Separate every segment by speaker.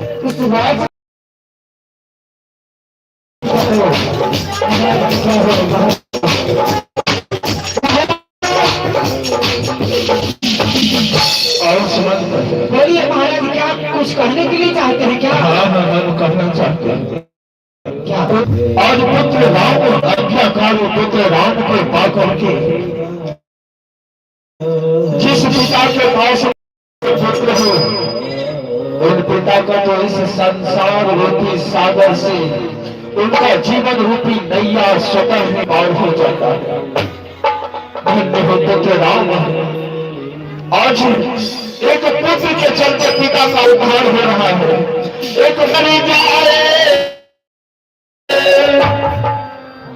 Speaker 1: इस बात
Speaker 2: और समझ
Speaker 1: बोलिए महाराज, क्या आप कुछ कहने के लिए चाहते हैं क्या?
Speaker 2: हाँ हाँ हम कहना चाहते हैं
Speaker 1: क्या?
Speaker 2: आज पुत्र राम आज्ञाकार पुत्र राम को पाकर के जिस पिता के पास पुत्र हो उन पिता का तो इस संसार रूपी सागर से उनका जीवन रूपी नैया स्वतः ही पार हो जाता है। धन्य हो पुत्र राम। आज एक पुत्र के चलते पिता का उद्धार हो रहा है। एक मरीज आए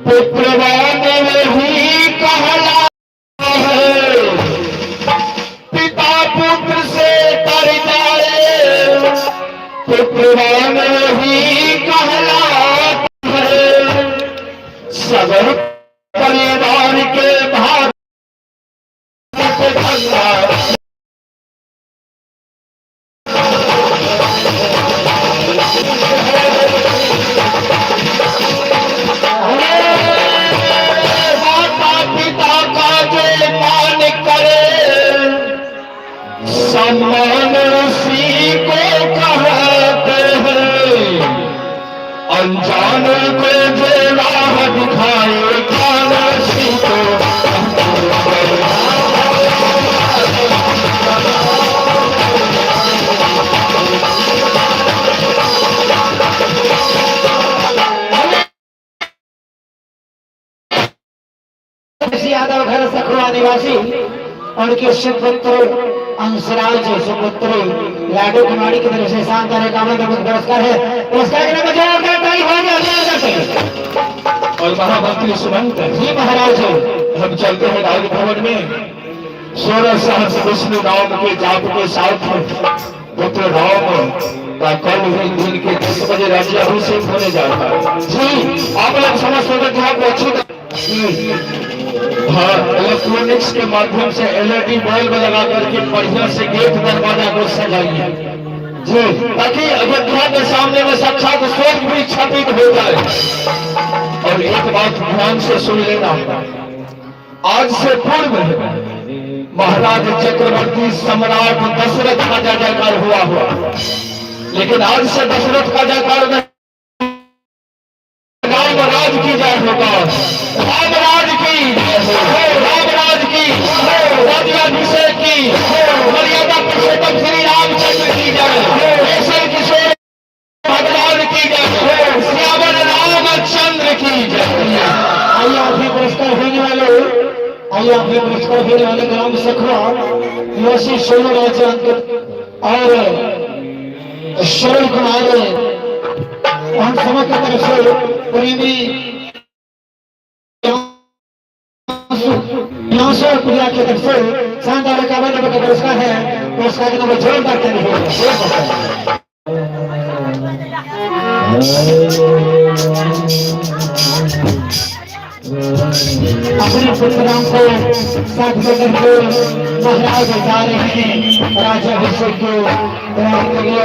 Speaker 2: पुत्रवान वही कहला है, पिता पुत्र से तर जाए पुत्रवान वही कहला है। सगर परिवार के भाग सम्मान उसी को कहते हैं, अनजान को जो राह दिखाए ज्ञान उसी को।
Speaker 1: यादव घर सखुआ निवासी और के सुपुत्र अंशराज सुपुत्र लाडू कुमारी की तरफ से शानदार एकावन पुरस्कार है। पुरस्कार के लिए
Speaker 2: और महामंत्री सुमंत
Speaker 1: जी महाराज,
Speaker 2: हम चलते हैं राजभवन में 16 सहस्र विष्णु नाम के जाप के साथ पुत्र राम का कल ही दिन के 10 बजे राज्याभिषेक होने जा रहा है।
Speaker 1: जी
Speaker 2: आप लोग समझ अच्छी हाँ इलेक्ट्रॉनिक्स के माध्यम से LED बल्ब लगा करके बढ़िया से गेट दरवाजा को सजाइए जी, ताकि अयोध्या के सामने में साक्षात स्वर्ग भी छापित हो जाए। और एक बात ध्यान से सुन लेना, आज से पूर्व महाराज चक्रवर्ती सम्राट दशरथ का जय जयकार हुआ, लेकिन आज से दशरथ का जयकार नहीं, रामराज की जय होगा। रामराज की, रामराज की, राज्याभिषेक की, मर्यादा पुरुषोत्तम श्री रामचंद्र की जय, ऐसे किशोर भगवान की जय, श्यामल रामचंद्र की जय।
Speaker 1: आइए अभी पुरस्कार देने वाले, आइए अभी पुरस्कार देने वाले ग्राम सखुआ निवासी सोनू राज्य और शरण कुमार हम समझ की तरफ से प्रेमी पूजा की तरफ से शानदार एकावन नंबर का पुरस्कार है। पुरस्कार के नंबर जोरदार करने अपने पुत्रराम को साथ लेकर के महाराज जा रहे हैं राज्याभिषेक के लिए।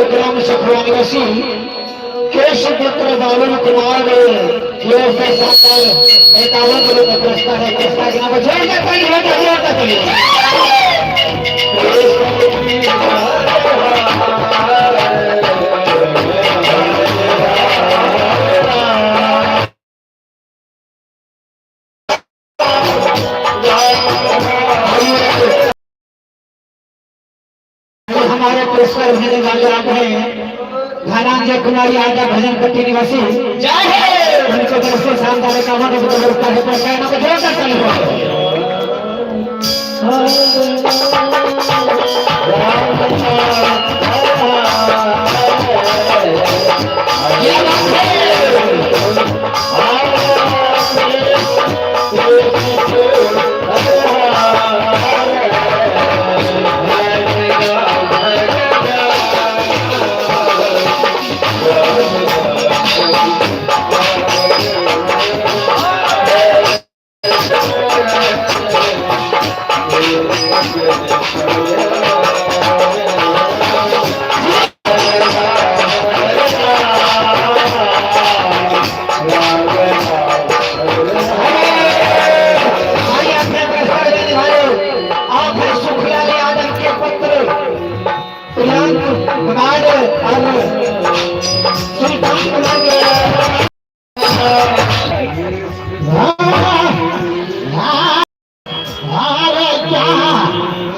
Speaker 1: ग्राम सखुआ निवासी केशपुत्र बाबुल कुमार एकावन का पुरस्कार है। पुरस्कार के नाम पुरस्कार देने वाले आप हैं धनंजय कुमार यादव भजन पट्टी निवासी
Speaker 2: जय हो।
Speaker 1: उनके तरफ से शानदार कामों को पुरस्कार है पर कहना को जोरदार ताली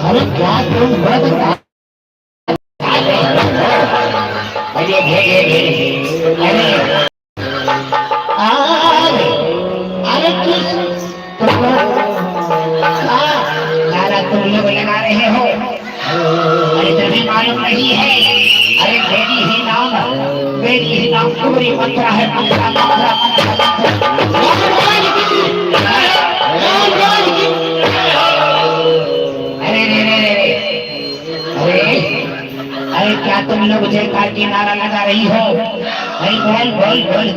Speaker 1: अरे क्या तुम अरे तुम लोग लगा रहे हो अरे तुम्हें मालूम नहीं है अरे मेरी ही नाम कुबरी मंत्रा है मंत्रा मंत्रा अरे क्या तुम लोग जयकार की नारा लगा रही हो अरे बोल बोल बोल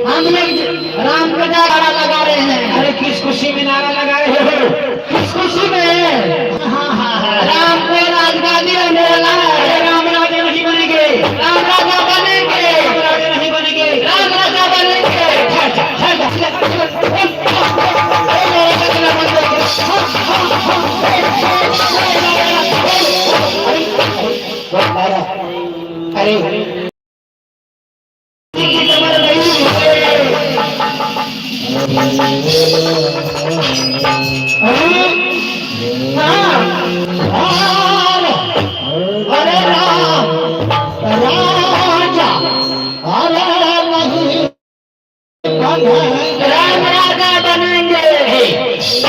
Speaker 1: हम लोग राम का नारा लगा रहे हैं अरे किस खुशी में नारा लगा रहे हो किस खुशी में राम को राजगादी रहने वाला है राम राजा नहीं बनेंगे राम राजा बनेंगे राम राजा नहीं बनेंगे राम राजा बनेंगे अरे अरे राम राजा अरे नहीं राम राजा बनेंगे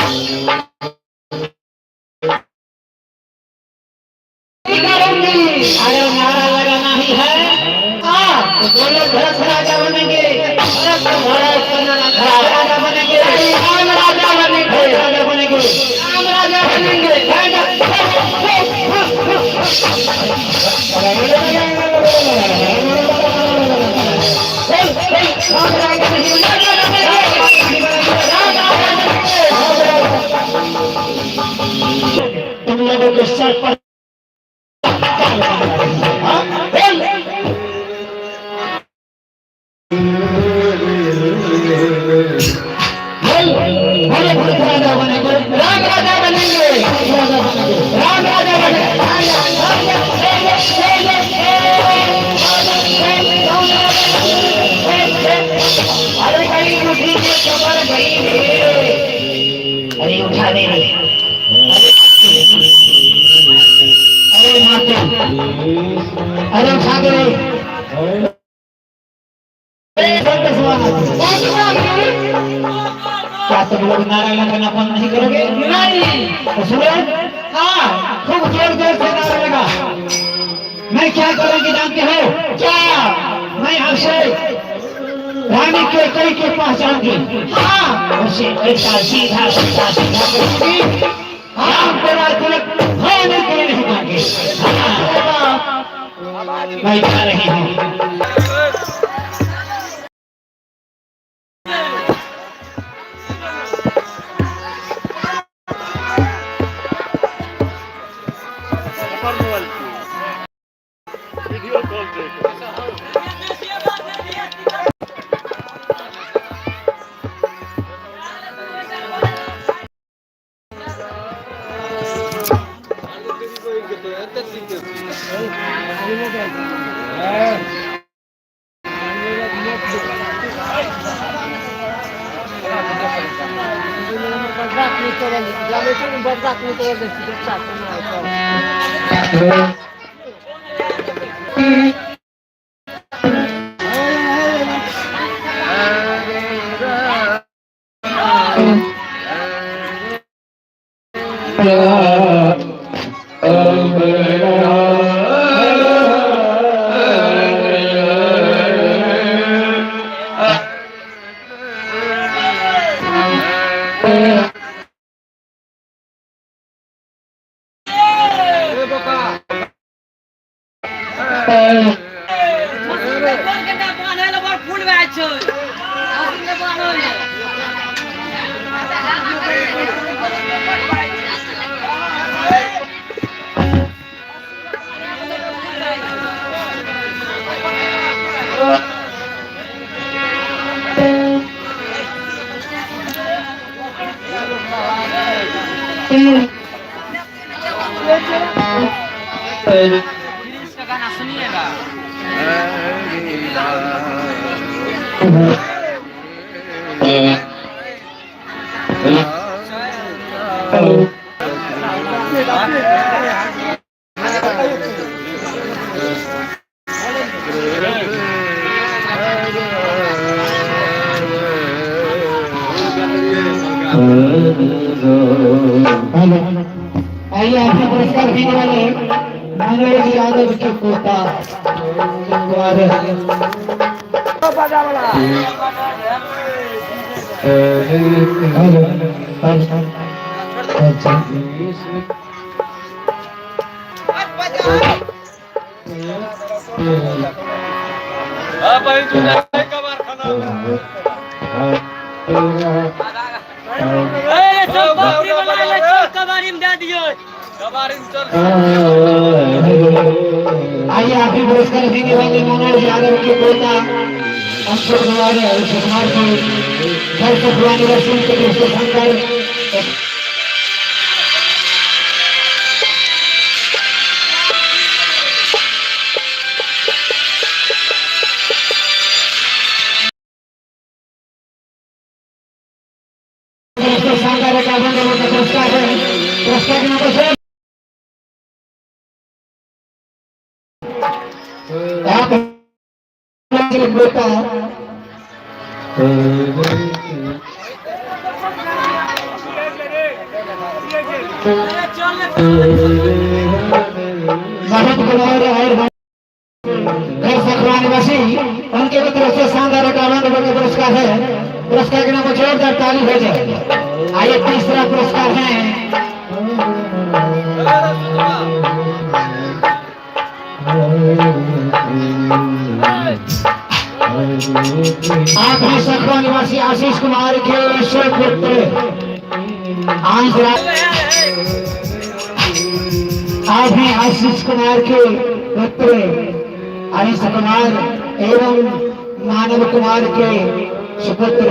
Speaker 1: अरे नारा लगाना ही है बोलो भरत राजा बनेंगे राजा बनेंगे राम राजा बनेंगे राजा बनेंगे राम राजा बनेंगे तुम लोगों के सर पर राजा बनेंगे राम राजा बनेंगे राम राजा अरे उठा दे अरे माते अरे उठा दे क्या तुम लोग नारा लगाना बंद नहीं करोगे नहीं तो सुनो हाँ खूब जोर जोर से नारा लगा मैं क्या करूंगी जानते हो क्या मैं आपसे रानी के कई के पास जाऊंगी हाँ उसे एक सीधा सीधा सीधा करूंगी हाँ तेरा तिलक होने के लिए नहीं मांगे मैं जा रही हूँ
Speaker 3: वीडियो कॉल देखो
Speaker 4: Băgat Nicola, la meciul un băgat Nicola de succes, nu
Speaker 5: इसका गाना सुनिएगा।
Speaker 1: आइए आपका पुरस्कार देने वाले मनोज यादव के पोता आइए आपके पुरस्कार देने वाले मनोज यादव के पोता अशोक कुमार को घर से पुरानी रसूल के दोस्तों संकर शानदार एक आनंद का पुरस्कार है। पुरस्कार के नंबर से आप बेटा बहुत गुलार और घर सखवा निवासी उनके भी तरफ से शानदार एक आनंद का पुरस्कार है। पुरस्कार के नाम जोरदार ताली हो जाए। आइए तीसरा पुरस्कार है आप हैं सखवा निवासी आशीष कुमार के पुत्र आप हैं आशीष कुमार के पुत्र आशीष कुमार एवं मानव कुमार के सुपुत्र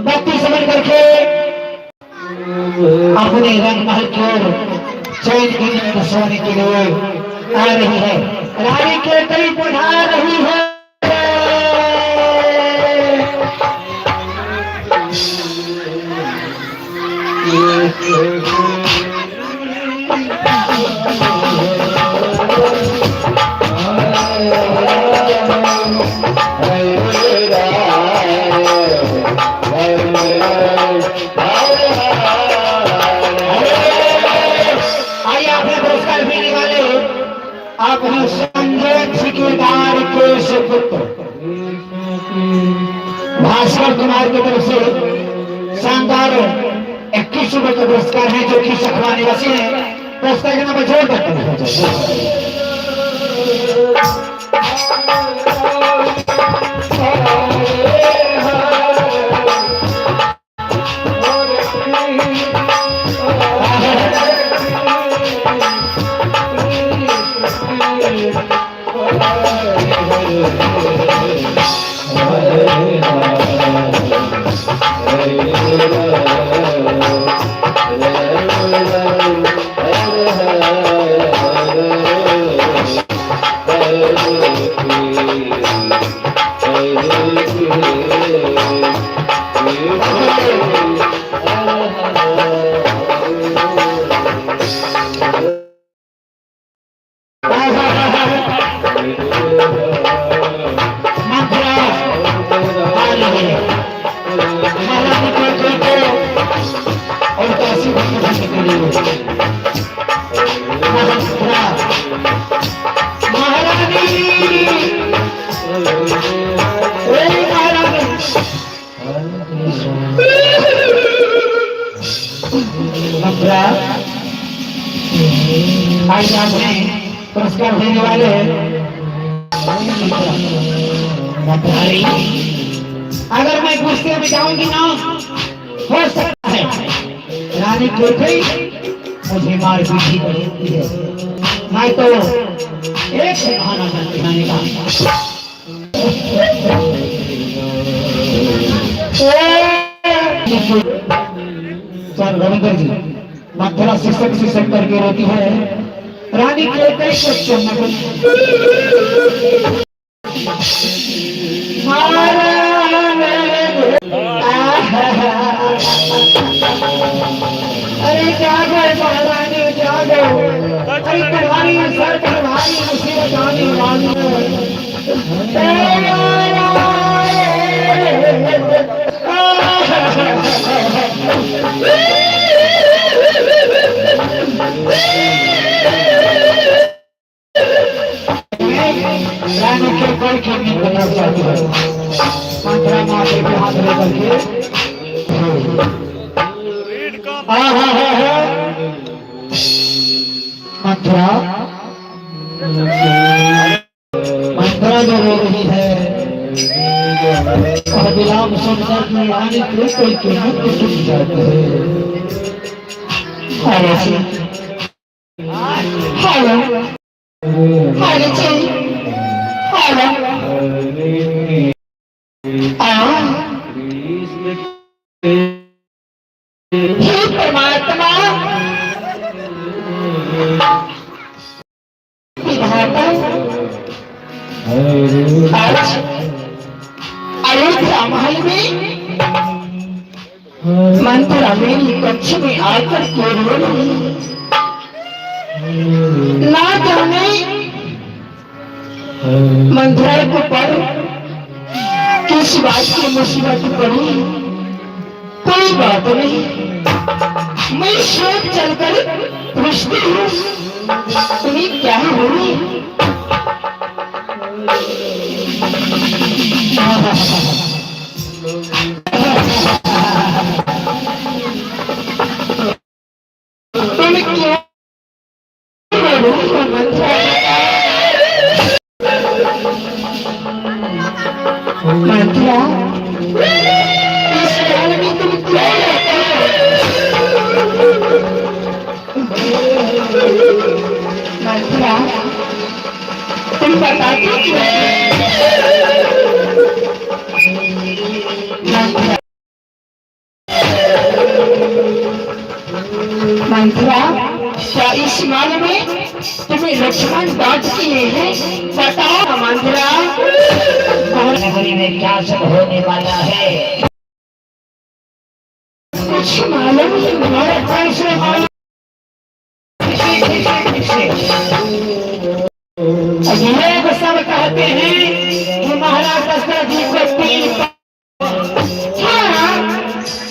Speaker 1: बत्ती समझ करके अपने रंग महल की ओर चैन की नींद सोने के लिए आ रही है। रानी के करीब बढ़ा रही है। आइए आपने पुरस्कार देने वाले आप हैं संजय ठेकेदार के सुपुत्र भास्कर कुमार की तरफ से शानदार 21 रुपए का पुरस्कार है जो कि सखवा निवासी है। पुरस्कार के नाम जोर करते हैं। महारानी महारानी मथुरा आज आपने पुरस्कार देने वाले मथुरारी अगर मैं कुश्ती में जाऊंगी ना हो सकता है रानी कोई मुझे मार पीछी करती है मैं तो एक से बहाना दिखाने का सर रविंदर जी मथुरा शिक्षक शिक्षक करके रोती है रानी कोई अरे जागो महारानी जागो अरे कलवारी सर कलवारी मुसीबत आने वाली रानी के कोई खेलने करना चाहती है मंत्रा माथे पे हाथ लेकर के मंत्रा मंत्रा जो रो रही है और विलाप सुनकर की रानी कोई कीमत को चुप जाती है हेलो हेलो जी हेलो हे परमात्मा विधाता आज अयोध्या महल में मंत्रा मेरी कक्ष में आकर के रो रही ना जाने मंत्रा को पर किस बात की मुसीबत पड़ी कोई बात नहीं मैं शोक चलकर पूछती हूँ तुम्हें क्या हुई तुम क्या मंत्रा इस काल में तुम क्या मंत्रा तुम बताते क्यों मंत्रा क्या इस माल में तुम्हें लक्ष्मण डांट किए हैं बताओ मंत्रा नगरी में क्या सब होने वाला है कुछ मालूम नहीं कैसे मालूम लोग सब कहते हैं कि महाराज दशरथ जी को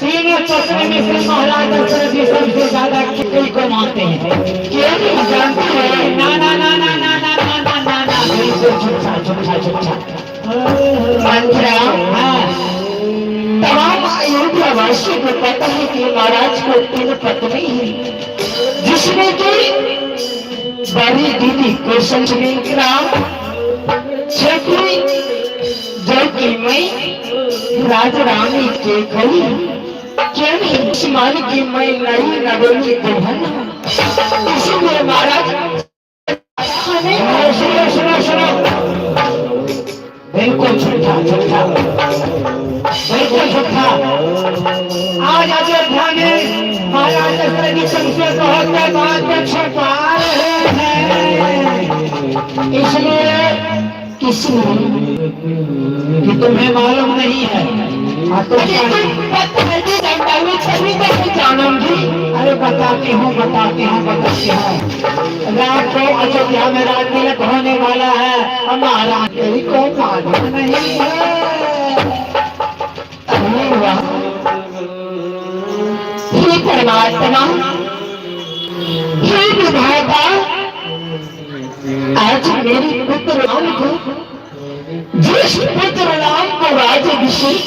Speaker 1: तीनों पत्नी में से महाराज दशरथ जी सबसे ज्यादा किसी को मानते हैं क्यों नहीं जानते हैं ना ना ना ना ना ना ना ना ना ना झूठा झूठा झूठा मंत्रा तमाम अयोध्या वासियों को पता है कि महाराज को तीन पत्नी है जिसमें कि बड़ी दीदी कौशल राम छठी जो कि मैं राजा रानी के गई क्यों नहीं मान की मैं नई नगरी दुल्हन इसीलिए महाराज सुनो सुनो सुनो बिल्कुल झूठा झूठा बिल्कुल झूठा आज अयोध्या में महाराज दशरथ जी सबसे बहुत बात में छुपा रहे हैं इसलिए किसने कि तुम्हें मालूम नहीं है जानूंगी अरे बताती हूँ बताती हूँ बताती हूँ रात को अयोध्या में रात तिलक होने वाला है हमारा यही को मालूम नहीं है परमात्मा हे विधाता, आज मेरी पुत्र राम को, जिस पुत्र राम को राज्याभिषेक,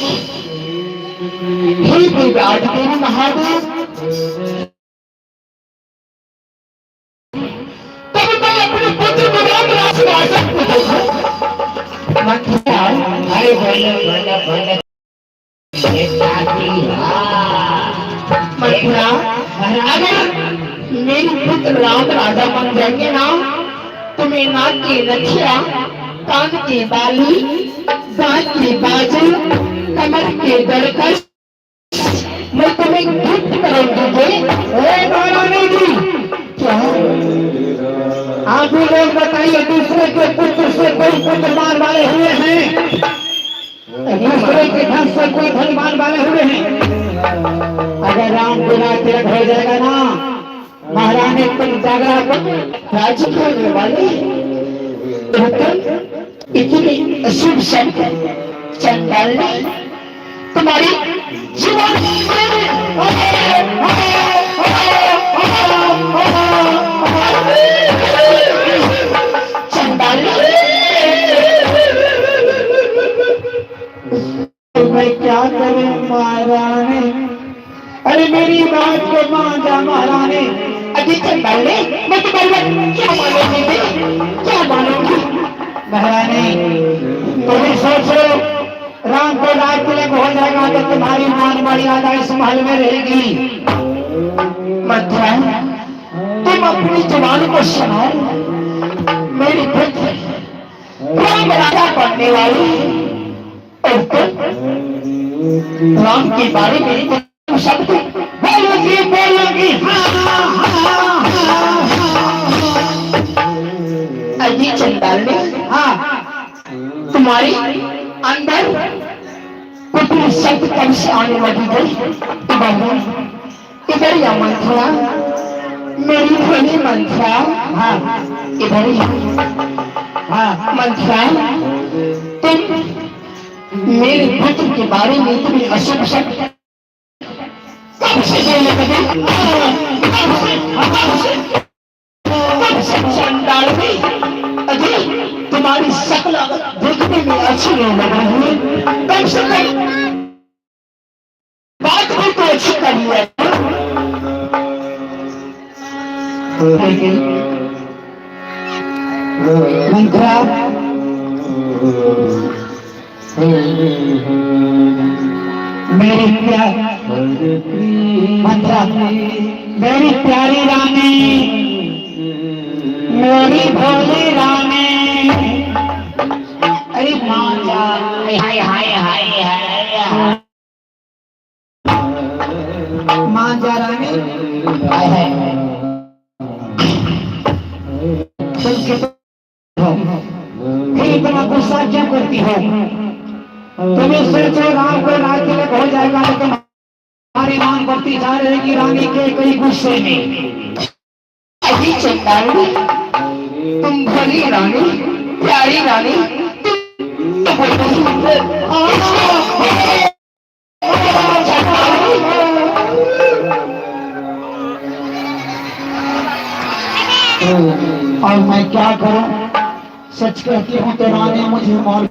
Speaker 1: हे विराट देवी महादेव, तब मैं अपने पुत्र को राम राजसिंहासन को देखूं। अरे बोलो बोलो बोलो, मथुरा, अगर मेरी पुत्र राम राजा बन जाएंगे ना, तुम्हें नाक की नथिया, कान की बाली, दांत की बाजू, कमर के दरकश, मैं तुम्हें गिफ्ट करूंगी। क्या आप भी लोग बताइए, दूसरे के पुत्र से कोई पुत्रवान वाले हुए हैं? दूसरे के धन से कोई धनवान वाले हुए हैं? अगर राम बिना तिलक हो जाएगा ना, महारानी तुम जागरा को राज्य करने वाले, इतनी अशुभ शब्द चंडाल ने तुम्हारी जीवन चंडाल, मैं क्या करूं महारानी? अरे मेरी बात को मान जा महारानी। अभी चंडाल ने, मैं तुम्हारी क्या मानूंगी, क्या मानूंगी महारानी? तुम्हें सोचो, राम को राज तिलक हो जाएगा तो तुम्हारी मान मर्यादा इस महल में रहेगी। मथुरा, तुम अपनी जवान को संभाल। मेरी पुत्र राम राजा बनने वाली, और तुम राम के बारे में शब्द बोलोगी बोलोगी। अजी चंडाल ने, तुम्हारी अंदर कुछ शब्द कब से आने लगी गई? इधर या मंथरा, मेरी भली मंथरा, इधर ही मंथरा, तुम मेरे पुत्र के बारे में इतनी अशुभ शब्द कब से बोलने लगे? चंडाल अजी तुम्हारी शक्ल देखने में अच्छी नहीं लग रही है, कम से कम बात भी तो अच्छी करी है। मंत्रा, मेरी मंत्रा, मेरी प्यारी रानी, मेरी भोली रानी, अरे माता, हाय हाय हाय हाय, माता रानी, हाय हाय, फिर इतना गुस्सा क्यों करती हो? तुम्हें सोचो राम को राज तिलक हो जाएगा तो तुम्हारी मांग बढ़ती जा रहेगी रानी के कई गुस्से में। अभी चंडाल, तुम भली रानी, प्यारी रानी, और मैं क्या करूं? सच कहती हूँ तो रानी मुझे मार